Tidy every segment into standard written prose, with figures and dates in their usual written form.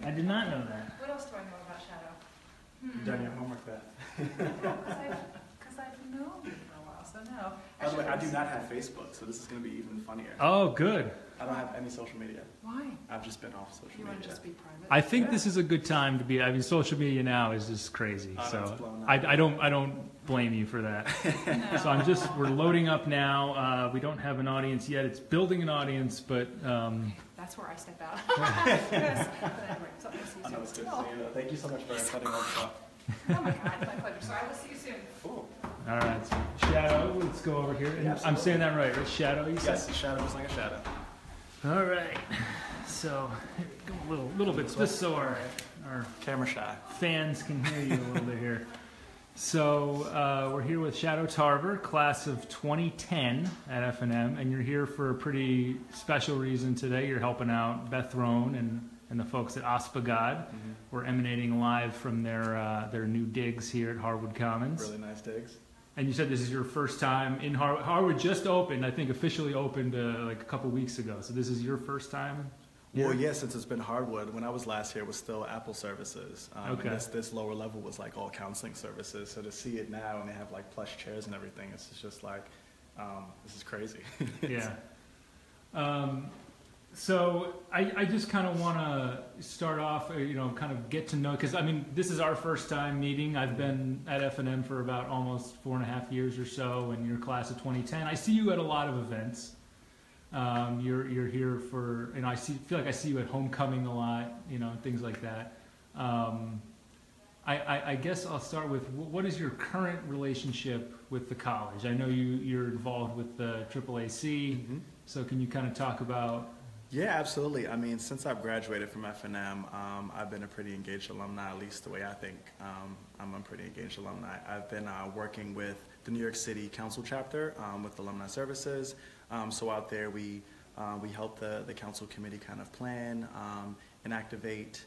I did not know that. What else do I know about Shadoe? You've done your homework then. Because I've known you for a while, so no. By the way, I do not have Facebook, so this is going to be even funnier. Oh, good. I don't have any social media. Why? I've just been off social You want to media. just be private? I think this is a good time to be. I mean, social media now is just crazy. Oh, no, it's So blown up. I don't blame you for that. No. So we're loading up now. We don't have an audience yet. It's building an audience, but That's where I step out. Yes. But anyway, so nice to see I know you it's soon. good to see you. Thank you so much for setting all this up. Oh my God, my pleasure. So I will see you soon. Cool. all right. So Shadoe, let's go over here. And Yeah, I'm saying that right? Shadoe, you said. Yes, a shadow is like a shadow. All right. So here we go a little bit, just so our Camera shy. fans can hear you a little bit here. So we're here with Shadoe Tarver, class of 2010 at F&M, and you're here for a pretty special reason today. You're helping out Beth Rohn and the folks at Ospagod. We're emanating live from their new digs here at Harwood Commons. Really nice digs. And you said this is your first time in Harwood. Harwood just opened, I think officially opened like a couple weeks ago. So this is your first time? Well, yeah, since it's been hardwood. When I was last here, it was still Apple services. Okay. And this lower level was like all counseling services. So to see it now, and they have like plush chairs and everything, it's just like, this is crazy. Yeah. So I just kind of want to start off, kind of get to know, because I mean, this is our first time meeting. I've been at F&M for about almost 4.5 years or so, and your class of 2010. I see you at a lot of events. You're here for, I feel like I see you at homecoming a lot, things like that. I guess I'll start with, what is your current relationship with the college? I know you're involved with the AAAC, so can you kind of talk about? Yeah, absolutely. I mean, since I've graduated from F&M, I've been a pretty engaged alumni, at least the way I think I'm a pretty engaged alumni. I've been working with the New York City Council chapter with Alumni Services. So out there we help the council committee kind of plan and activate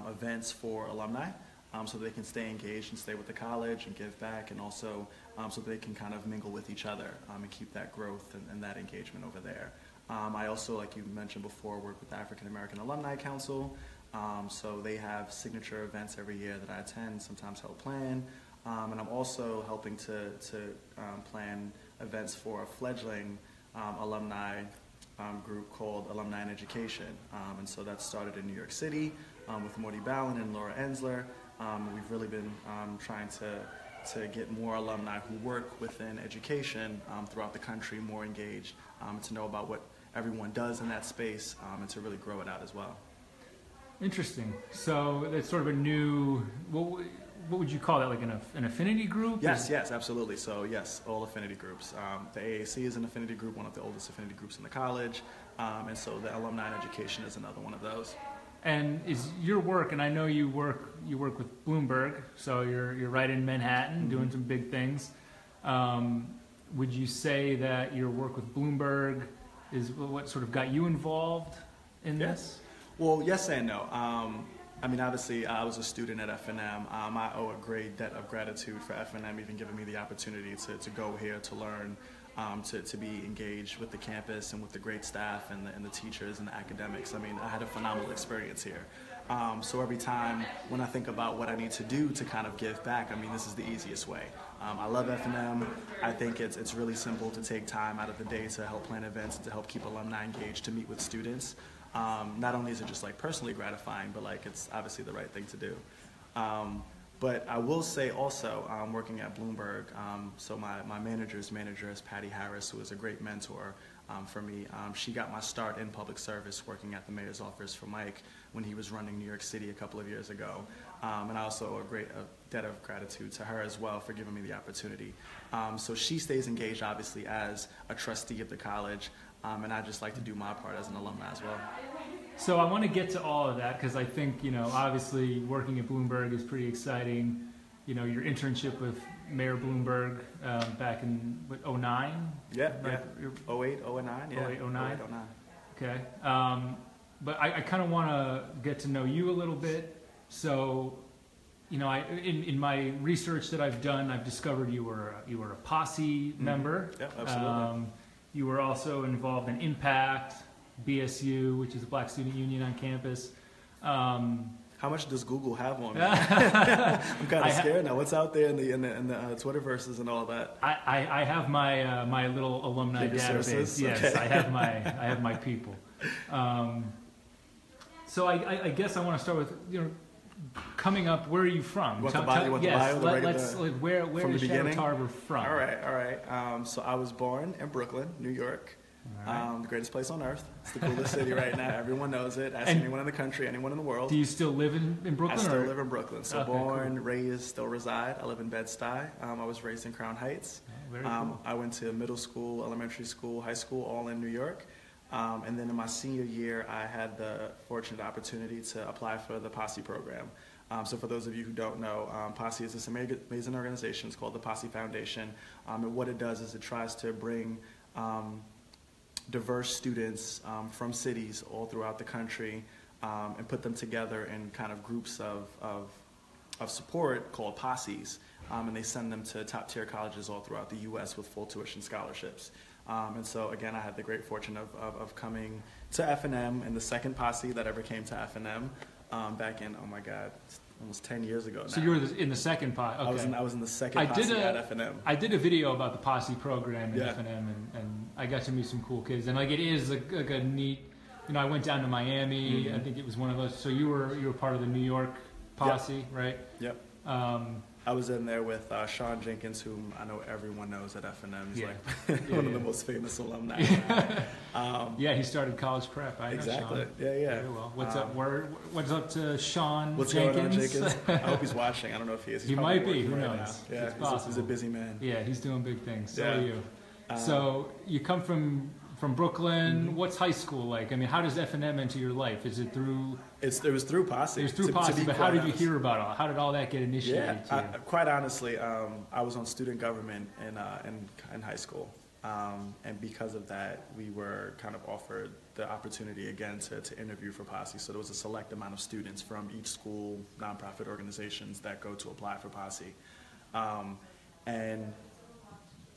events for alumni so they can stay engaged and stay with the college and give back, and also so they can kind of mingle with each other and keep that growth and that engagement over there. I also, like you mentioned before, work with the African American Alumni Council. So they have signature events every year that I attend, sometimes help plan. And I'm also helping to plan events for a fleggling alumni group called Alumni and Education. And so that started in New York City with Morty Ballin and Laura Ensler. We've really been trying to get more alumni who work within education throughout the country more engaged, to know about what everyone does in that space, and to really grow it out as well. Interesting. So it's sort of a new, what would you call that, like an affinity group? Yes, absolutely. So yes, all affinity groups. The AAC is an affinity group, one of the oldest affinity groups in the college, and so the Alumni and Education is another one of those. And is your work, and I know you work with Bloomberg, so you're right in Manhattan doing some big things. Would you say that your work with Bloomberg is what sort of got you involved in this? Well, yes and no. I mean, obviously, I was a student at F&M. I owe a great debt of gratitude for F&M even giving me the opportunity to go here to learn, to be engaged with the campus and with the great staff and the teachers and the academics. I mean, I had a phenomenal experience here. So every time when I think about what I need to do to kind of give back, I mean, this is the easiest way. I love F&M. I think it's really simple to take time out of the day to help plan events and to help keep alumni engaged, to meet with students. Not only is it just like personally gratifying, but like it's obviously the right thing to do. But I will say also, working at Bloomberg, so my manager's manager is Patty Harris, who is a great mentor for me. She got my start in public service working at the mayor's office for Mike when he was running New York City a couple of years ago. And I also owe a great debt of gratitude to her as well for giving me the opportunity. So she stays engaged, obviously, as a trustee of the college, and I just like to do my part as an alumni as well. So I want to get to all of that because I think, obviously working at Bloomberg is pretty exciting. Your internship with Mayor Bloomberg back in, what, 09? Yeah, right? Yeah. 08, 09, yeah. 08, 09? 08, 09. Okay. But I kind of want to get to know you a little bit. So, in my research that I've done, I've discovered you were a Posse member. Yeah, absolutely. You were also involved in Impact, BSU, which is a Black Student Union on campus. How much does Google have on me? I'm kind of scared now. What's out there in the Twitterverses and all that? I have my my little alumni database. Yes, okay. I have my people. So I guess I want to start with coming up. Where are you from? Where is Shadoe Tarver from? All right. So I was born in Brooklyn, New York. Right. The greatest place on earth. It's the coolest city right now. Everyone knows it. Ask anyone in the country, anyone in the world. Do you still live in Brooklyn? I still live in Brooklyn. So born, raised, still reside. I live in Bed-Stuy. I was raised in Crown Heights. Oh, very cool. I went to middle school, elementary school, high school, all in New York. And then in my senior year, I had the fortunate opportunity to apply for the Posse program. So for those of you who don't know, Posse is this amazing organization. It's called the Posse Foundation. And what it does is it tries to bring diverse students from cities all throughout the country and put them together in kind of groups of support called posses. And they send them to top-tier colleges all throughout the U.S. with full tuition scholarships. And so, again, I had the great fortune of coming to F&M and the second posse that ever came to F&M back in, oh my God, almost 10 years ago now. So you were in the second posse? Okay. I was in the second posse at F&M. I did a video about the posse program in F&M, and I got to meet some cool kids. And like it is like a neat, I went down to Miami. I think it was one of those. So you were part of the New York posse, right? Yep. I was in there with Sean Jenkins, whom I know everyone knows at F&M. He's like one of the most famous alumni. He started college prep. I know Sean. Yeah. Very well. What's up? What's up to Sean What's Jenkins? Going on, Jenkins? I hope he's watching. I don't know if he is. He might be. Who right knows? Now. Yeah, he's a busy man. Yeah, he's doing big things. So are you. So you come from Brooklyn. What's high school like? I mean, how does F&M enter your life? Is it through? It was through Posse. It was through Posse, but how did you hear about it? How did all that get initiated to you? Quite honestly, I was on student government in high school. And because of that, we were kind of offered the opportunity again to interview for Posse. So there was a select amount of students from each school, nonprofit organizations that go to apply for Posse. And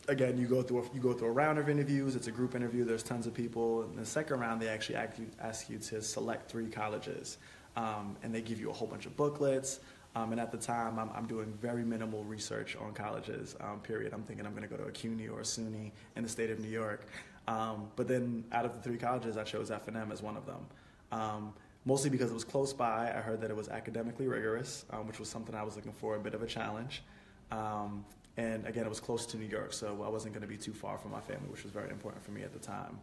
again, you go through a round of interviews. It's a group interview. There's tons of people. In the second round, they actually ask you to select 3 colleges, and they give you a whole bunch of booklets. And at the time, I'm doing very minimal research on colleges. Period. I'm thinking I'm going to go to a CUNY or a SUNY in the state of New York. But then, out of the 3 colleges, I chose F&M as one of them. Mostly because it was close by. I heard that it was academically rigorous, which was something I was looking for, a bit of a challenge. And again, it was close to New York, so I wasn't going to be too far from my family, which was very important for me at the time.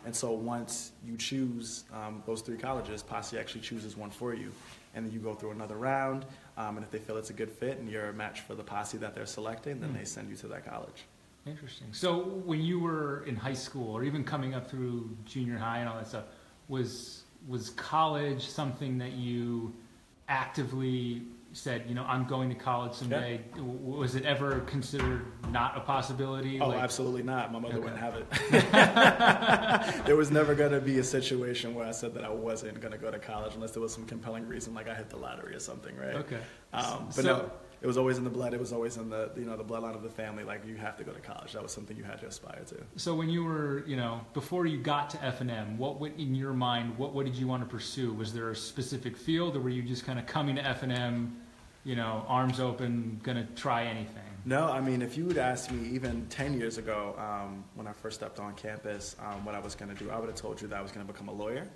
And so once you choose those 3 colleges, Posse actually chooses one for you. And then you go through another round, and if they feel it's a good fit and you're a match for the posse that they're selecting, then they send you to that college. Interesting. So when you were in high school, or even coming up through junior high and all that stuff, was college something that you actively said, I'm going to college someday? Yeah. Was it ever considered not a possibility? Oh, absolutely not. My mother wouldn't have it. There was never going to be a situation where I said that I wasn't going to go to college unless there was some compelling reason, like I hit the lottery or something, right? Okay. But no, it was always in the blood. It was always in the the bloodline of the family. Like, you have to go to college. That was something you had to aspire to. So when you were, before you got to F&M, what went in your mind? What did you want to pursue? Was there a specific field, or were you just kind of coming to F&M, arms open, gonna try anything? No, I mean, if you would ask me even 10 years ago, when I first stepped on campus, what I was gonna do, I would have told you that I was gonna become a lawyer,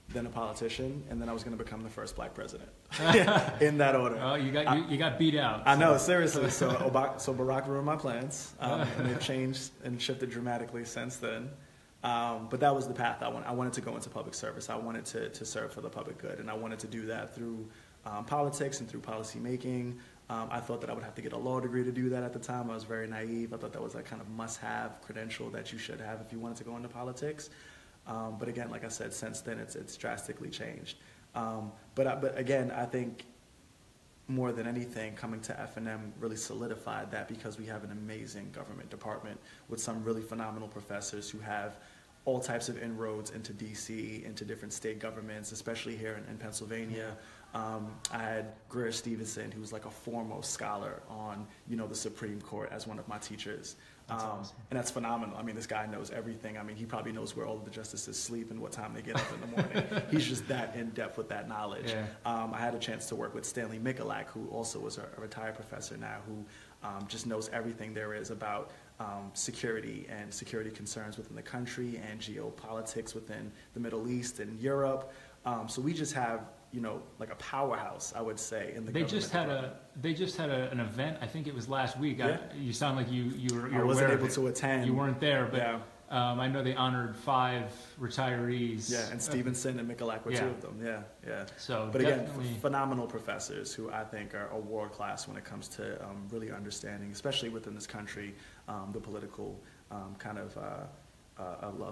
then a politician, and then I was gonna become the first black president. In that order. Oh, you got beat out. I know, seriously. So Barack ruined my plans, and they've changed and shifted dramatically since then. But that was the path I wanted. I wanted to go into public service. I wanted to serve for the public good, and I wanted to do that through politics and through policy making. I thought that I would have to get a law degree to do that at the time. I was very naive. I thought that was a kind of must-have credential that you should have if you wanted to go into politics. But again, like I said, since then it's drastically changed. But again, I think more than anything, coming to F&M really solidified that, because we have an amazing government department with some really phenomenal professors who have all types of inroads into DC, into different state governments, especially here in Pennsylvania. I had Greer Stevenson, who's like a foremost scholar on, the Supreme Court, as one of my teachers. That's awesome. And that's phenomenal. I mean, this guy knows everything. I mean, he probably knows where all of the justices sleep and what time they get up in the morning. He's just that in depth with that knowledge. Yeah. I had a chance to work with Stanley Michalak, who also was a retired professor now, who just knows everything there is about security and security concerns within the country and geopolitics within the Middle East and Europe. So we just have, like a powerhouse, I would say, in the They government. just had an event. I think it was last week. Yeah. You sound like you were. I wasn't aware of able it. to attend. You weren't there, but Yeah. I know they honored 5 retirees. Yeah, and Stevenson and Michalak were Yeah. 2 of them. Yeah, yeah. So But again, definitely, phenomenal professors who I think are world class when it comes to really understanding, especially within this country, the political kind of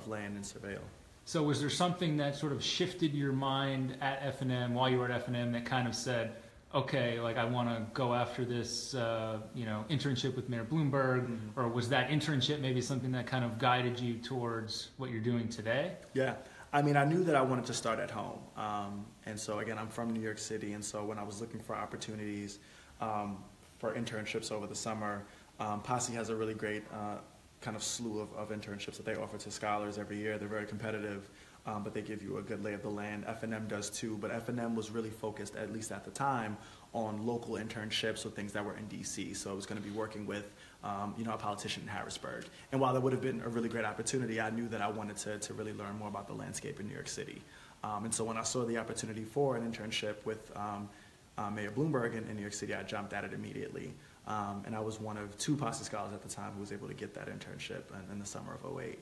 land and surveil. So was there something that sort of shifted your mind at F&M while you were at F&M that kind of said, okay, like I want to go after this, internship with Mayor Bloomberg, or was that internship maybe something that kind of guided you towards what you're doing today? Yeah, I mean, I knew that I wanted to start at home, and so again, I'm from New York City, and so when I was looking for opportunities for internships over the summer, Posse has a really great kind of slew of internships that they offer to scholars every year. They're very competitive, but they give you a good lay of the land. F&M does too, but F&M was really focused, at least at the time, on local internships, so things that were in DC. So I was going to be working with, a politician in Harrisburg. And while that would have been a really great opportunity, I knew that I wanted to really learn more about the landscape in New York City. And so when I saw the opportunity for an internship with Mayor Bloomberg in New York City, I jumped at it immediately. And I was one of 2 Posse scholars at the time who was able to get that internship in the summer of '08.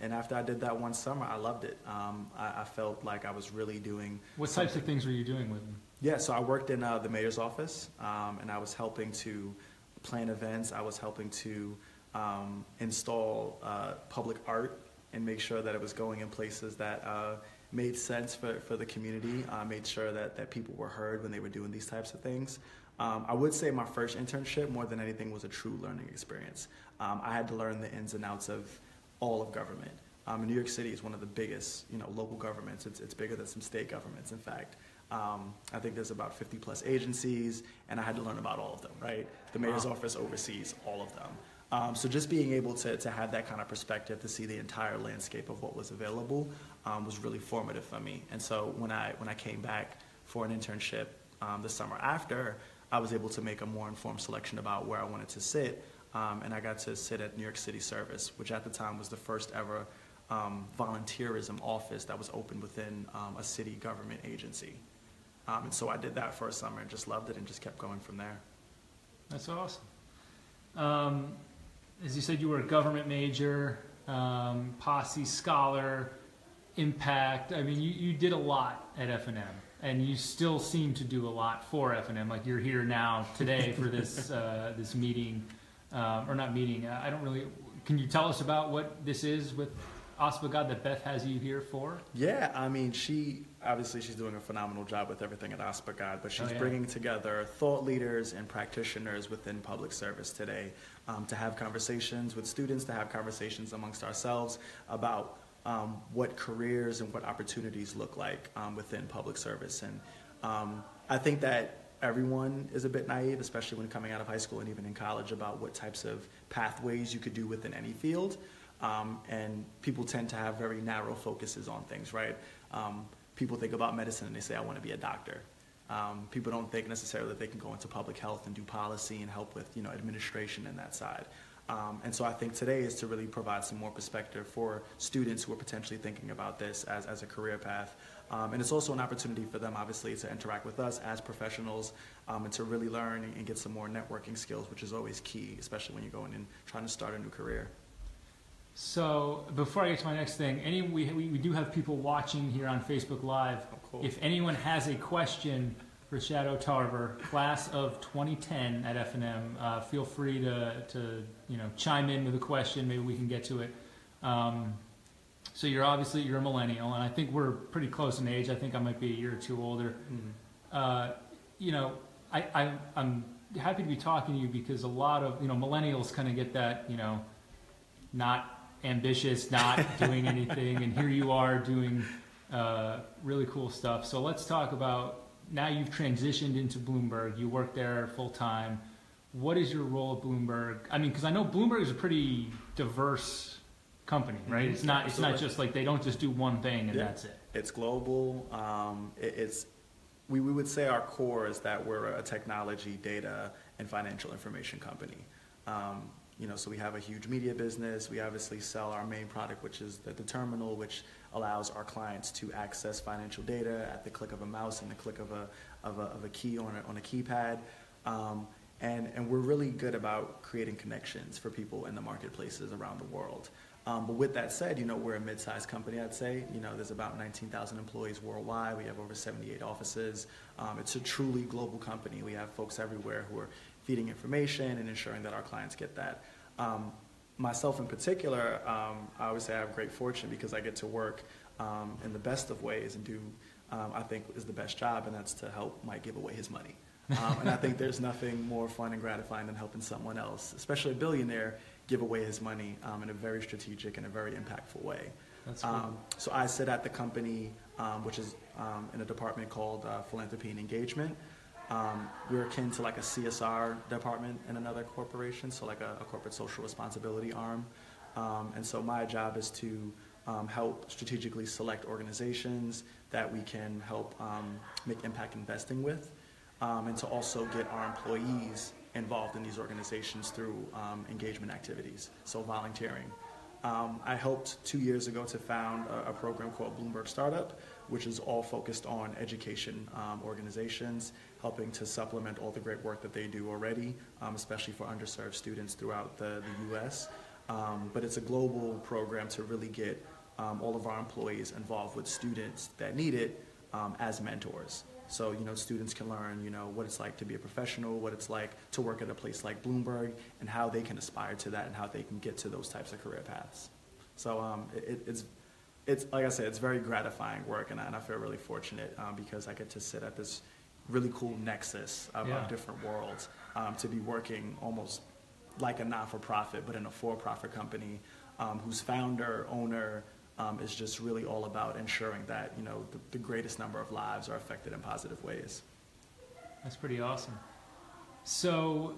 And after I did that one summer, I loved it. I felt like I was really doing What types of things were you doing with them? Yeah, so I worked in the mayor's office, and I was helping to plan events. I was helping to install public art and make sure that it was going in places that made sense for the community. I made sure that people were heard when they were doing these types of things. I would say my first internship, more than anything, was a true learning experience. I had to learn the ins and outs of all of government. New York City is one of the biggest, local governments. It's bigger than some state governments, in fact. I think there's about 50 plus agencies, and I had to learn about all of them, right? The mayor's office oversees all of them. So just being able to have that kind of perspective, to see the entire landscape of what was available, was really formative for me. And so when I came back for an internship the summer after, I was able to make a more informed selection about where I wanted to sit, and I got to sit at New York City Service, which at the time was the first ever volunteerism office that was opened within a city government agency. And so I did that for a summer and just loved it and just kept going from there. That's awesome. As you said, you were a government major, Posse scholar, impact. I mean, you did a lot at F&M. And you still seem to do a lot for F&M. Like you're here now today for this this meeting, or not meeting. I don't really. Can you tell us about what this is with Aspagad that Beth has you here for? Yeah, I mean, she's doing a phenomenal job with everything at Aspagad, but she's bringing together thought leaders and practitioners within public service today to have conversations with students, to have conversations amongst ourselves about what careers and what opportunities look like within public service. And I think that everyone is a bit naive, especially when coming out of high school and even in college, about what types of pathways you could do within any field. And people tend to have very narrow focuses on things, right? People think about medicine and they say, I want to be a doctor. People don't think necessarily that they can go into public health and do policy and help with, administration and that side. And so I think today is to really provide some more perspective for students who are potentially thinking about this as a career path. And it's also an opportunity for them, obviously, to interact with us as professionals and to really learn and get some more networking skills, which is always key, especially when you're going and trying to start a new career. So before I get to my next thing, we do have people watching here on Facebook Live. Oh, cool. If anyone has a question for Shadoe Tarver, class of 2010 at F&M, feel free to chime in with a question. Maybe we can get to it. So you're a millennial, and I think we're pretty close in age. I think I might be a year or two older. Mm-hmm. I'm happy to be talking to you because a lot of millennials kind of get that not ambitious, not doing anything, and here you are doing really cool stuff. So let's talk about, now you've transitioned into Bloomberg. You work there full time. What is your role at Bloomberg? I mean, because I know Bloomberg is a pretty diverse company, right? Mm-hmm. It's not just like they don't just do one thing and that's it. It's global. We would say our core is that we're a technology, data, and financial information company. So we have a huge media business. We obviously sell our main product, which is the terminal, which allows our clients to access financial data at the click of a mouse and the click of a key on a keypad. And we're really good about creating connections for people in the marketplaces around the world. But with that said, we're a mid-sized company, I'd say. There's about 19,000 employees worldwide. We have over 78 offices. It's a truly global company. We have folks everywhere who are feeding information and ensuring that our clients get that. Myself in particular, I would say I have great fortune because I get to work in the best of ways and do, I think, is the best job, and that's to help Mike give away his money. And I think there's nothing more fun and gratifying than helping someone else, especially a billionaire, give away his money in a very strategic and a very impactful way. That's cool. So I sit at the company, which is in a department called Philanthropy and Engagement. We're akin to like a CSR department in another corporation, so like a corporate social responsibility arm. And so my job is to help strategically select organizations that we can help make impact investing with, and to also get our employees involved in these organizations through engagement activities, so volunteering. I helped 2 years ago to found a program called Bloomberg Startup, which is all focused on education organizations, helping to supplement all the great work that they do already, especially for underserved students throughout the U.S. But it's a global program to really get all of our employees involved with students that need it as mentors. So, students can learn, what it's like to be a professional, what it's like to work at a place like Bloomberg, and how they can aspire to that and how they can get to those types of career paths. So it's like I said, it's very gratifying work, and I feel really fortunate because I get to sit at this really cool nexus of different worlds, to be working almost like a not-for-profit, but in a for-profit company whose founder, owner, is just really all about ensuring that the greatest number of lives are affected in positive ways. That's pretty awesome. So,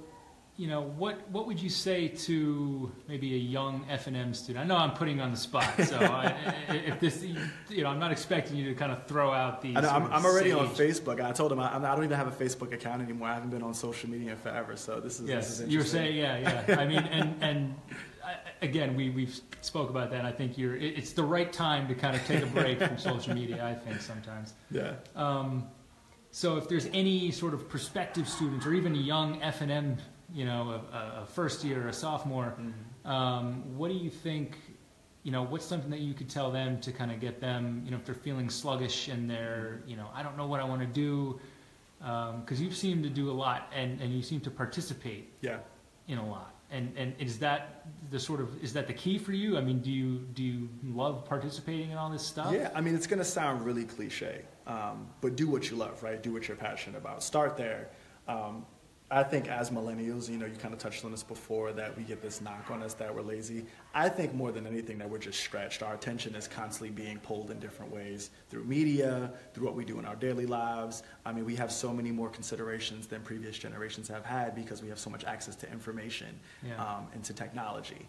what would you say to maybe a young F&M student? I know I'm putting you on the spot, so if this, I'm not expecting you to kind of throw out these. I'm already on Facebook. I told him I don't even have a Facebook account anymore. I haven't been on social media forever, so this is interesting. You were saying, yeah. I mean, and again, we've spoke about that. And I think it's the right time to kind of take a break from social media. I think sometimes. Yeah. So if there's any sort of prospective students or even a young F&M, a first year or a sophomore, what do you think? What's something that you could tell them to kind of get them, if they're feeling sluggish and they're, I don't know what I want to do, because you seem to do a lot and you seem to participate in a lot. And is that the key for you? I mean, do you love participating in all this stuff? Yeah, I mean, it's going to sound really cliche, but do what you love, right? Do what you're passionate about. Start there. I think as millennials, you kind of touched on this before, that we get this knock on us that we're lazy. I think more than anything that we're just stretched. Our attention is constantly being pulled in different ways through media, through what we do in our daily lives. I mean, we have so many more considerations than previous generations have had because we have so much access to information and to technology.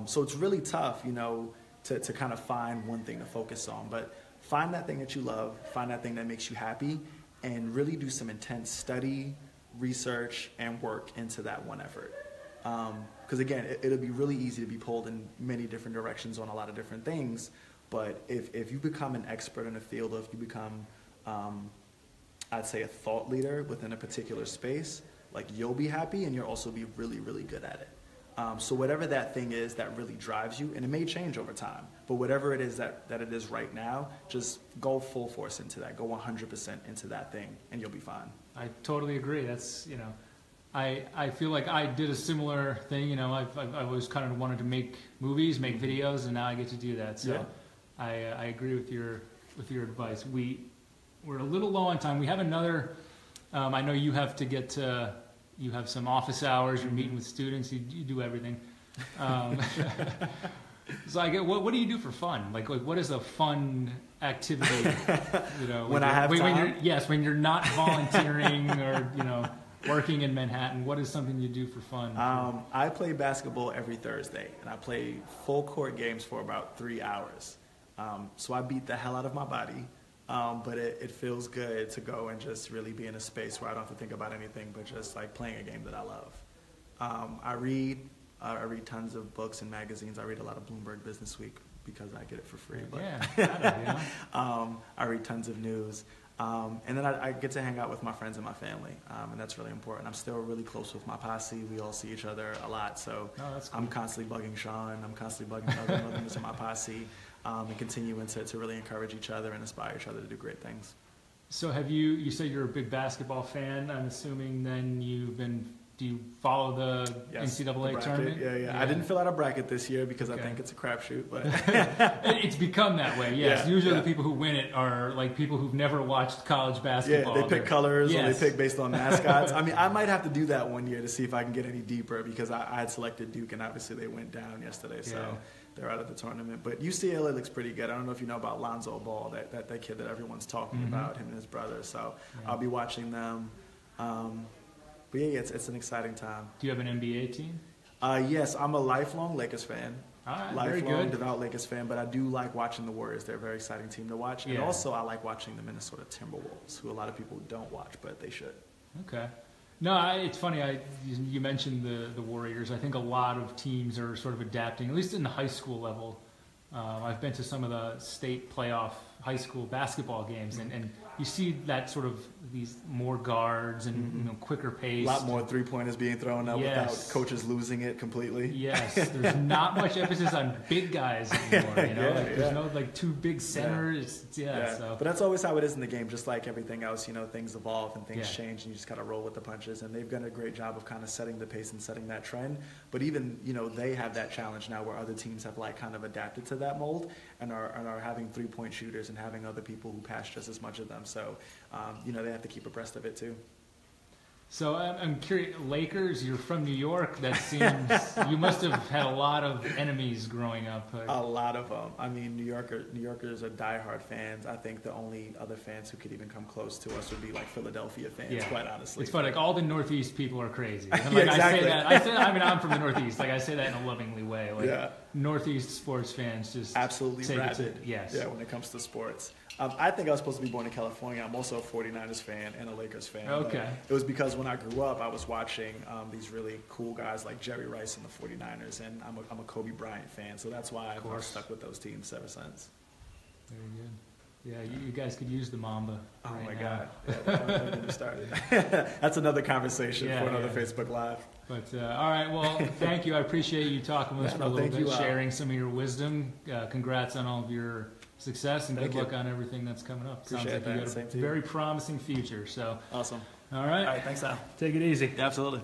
So it's really tough, to kind of find one thing to focus on. But find that thing that you love, find that thing that makes you happy, and really do some intense study, research, and work into that one effort. Because again, it'll be really easy to be pulled in many different directions on a lot of different things, but if you become an expert in a field, or if you become, I'd say, a thought leader within a particular space, like, you'll be happy and you'll also be really, really good at it. So whatever that thing is that really drives you, and it may change over time, but whatever it is that it is right now, just go full force into that. Go 100% into that thing, and you'll be fine. I totally agree. That's, I feel like I did a similar thing. I've always kind of wanted to make movies, make videos, and now I get to do that. So I agree with your advice. We're a little low on time. We have another. I know you have to get to. You have some office hours. You're meeting with students. You do everything. So I get, what do you do for fun? Like what is a fun activity? You know, When I have time? when you're not volunteering or working in Manhattan, what is something you do for fun? I play basketball every Thursday, and I play full court games for about 3 hours. So I beat the hell out of my body, but it feels good to go and just really be in a space where I don't have to think about anything but just like playing a game that I love. I read tons of books and magazines. I read a lot of Bloomberg Business Week because I get it for free. But I read tons of news. And then I get to hang out with my friends and my family, and that's really important. I'm still really close with my posse. We all see each other a lot, so that's cool. I'm constantly bugging Sean. I'm constantly bugging other members of my posse, and continuing to really encourage each other and inspire each other to do great things. So you said you're a big basketball fan. I'm assuming then do you follow the NCAA tournament? Yeah. I didn't fill out a bracket this year because I think it's a crapshoot, but it's become that way. Yes, usually the people who win it are like people who've never watched college basketball. Yeah, they pick colors or they pick based on mascots. I mean, I might have to do that one year to see if I can get any deeper because I had selected Duke and obviously they went down yesterday, so they're out of the tournament. But UCLA looks pretty good. I don't know if you know about Lonzo Ball, that kid that everyone's talking about, him and his brother. So I'll be watching them. But it's an exciting time. Do you have an NBA team? Yes, I'm a lifelong Lakers fan. All right, lifelong, very good. devout Lakers fan, but I do like watching the Warriors. They're a very exciting team to watch. And also I like watching the Minnesota Timberwolves, who a lot of people don't watch, but they should. Okay. No, it's funny. You mentioned the Warriors. I think a lot of teams are sort of adapting, at least in the high school level. I've been to some of the state playoff high school basketball games, and you see that sort of these more guards and quicker pace. A lot more three-pointers being thrown up without coaches losing it completely. Yes, there's not much emphasis on big guys anymore. There's no like two big centers. So. But that's always how it is in the game. Just like everything else, things evolve and things change, and you just gotta roll with the punches. And they've done a great job of kind of setting the pace and setting that trend. But even they have that challenge now where other teams have like kind of adapted to that mold and are having three-point shooters and having other people who pass just as much of them. So, they have to keep abreast of it too. So I'm curious, Lakers, you're from New York. That seems, you must have had a lot of enemies growing up. A lot of them. I mean, New Yorkers are diehard fans. I think the only other fans who could even come close to us would be like Philadelphia fans, quite honestly. It's funny, like all the Northeast people are crazy. And Exactly. I'm from the Northeast. Like I say that in a lovingly way. Like Northeast sports fans just absolutely rabid. Yes. Yeah, when it comes to sports. I think I was supposed to be born in California. I'm also a 49ers fan and a Lakers fan. Okay. It was because when I grew up, I was watching these really cool guys like Jerry Rice and the 49ers, and I'm a Kobe Bryant fan, so that's why I've stuck with those teams ever since. Very good. Yeah, you guys could use the Mamba. Oh right my now. God. Don't get me started. That's another conversation for another Facebook Live. But all right, well, thank you. I appreciate you talking with us for a little bit, sharing some of your wisdom. Congrats on all of your success and good luck on everything that's coming up. Appreciate Sounds like you got a very promising future. So awesome. All right. All right, thanks, Al. Take it easy. Yeah, absolutely.